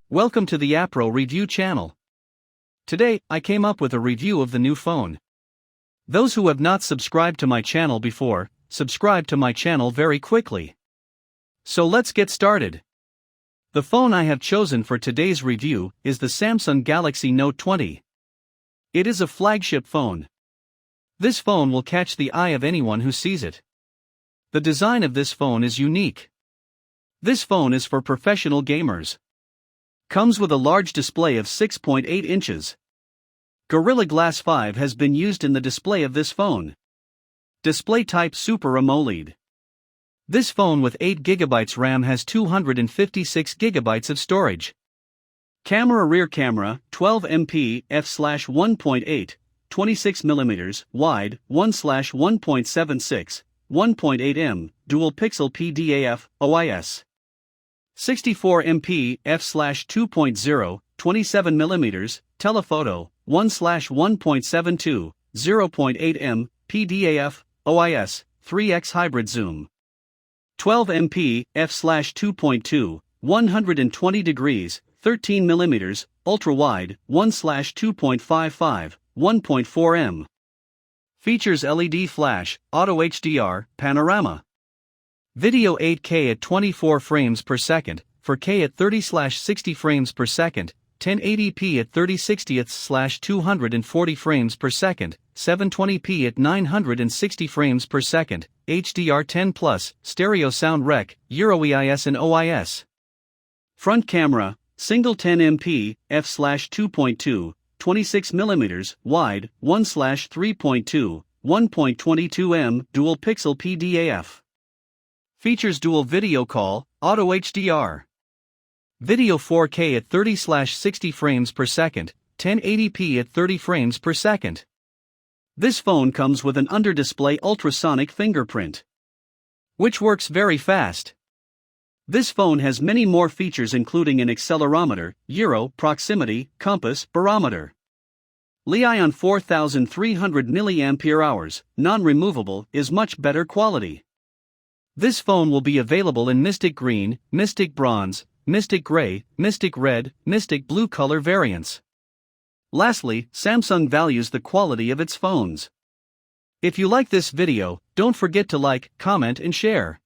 Welcome to the Apro review channel. Today, I came up with a review of the new phone. Those who have not subscribed to my channel before, subscribe to my channel very quickly. So let's get started. The phone I have chosen for today's review is the Samsung Galaxy Note 20. It is a flagship phone. This phone will catch the eye of anyone who sees it. The design of this phone is unique. This phone is for professional gamers. Comes with a large display of 6.8 inches. Gorilla Glass 5 has been used in the display of this phone. Display type Super AMOLED. This phone with 8GB RAM has 256GB of storage. Camera rear camera, 12MP f/1.8, 26mm, wide, 1/1.76, 1.8M, dual pixel PDAF, OIS. 64MP f/2.0, 27mm, telephoto, 1/1.72, 0.8M, PDAF, OIS, 3x hybrid zoom. 12MP f/2.2, 120 degrees, 13mm, ultra-wide, 1/2.55, 1.4M. Features LED flash, auto HDR, panorama. Video 8K at 24 frames per second, 4K at 30/60 frames per second, 1080p at 30/60/240 frames per second, 720p at 960 frames per second, HDR10+, stereo sound rec, review.I and OIS. Front camera, single 10MP, f/2.2, 26mm, wide, 1/3.2, 1.22M, dual pixel PDAF. Features dual video call, auto HDR. Video 4K at 30/60 frames per second, 1080p at 30 frames per second. This phone comes with an under-display ultrasonic fingerprint, which works very fast. This phone has many more features including an accelerometer, gyro, proximity, compass, barometer. Li-ion 4300 mAh, non-removable, is much better quality. This phone will be available in Mystic Green, Mystic Bronze, Mystic Gray, Mystic Red, Mystic Blue color variants. Lastly, Samsung values the quality of its phones. If you like this video, don't forget to like, comment and share.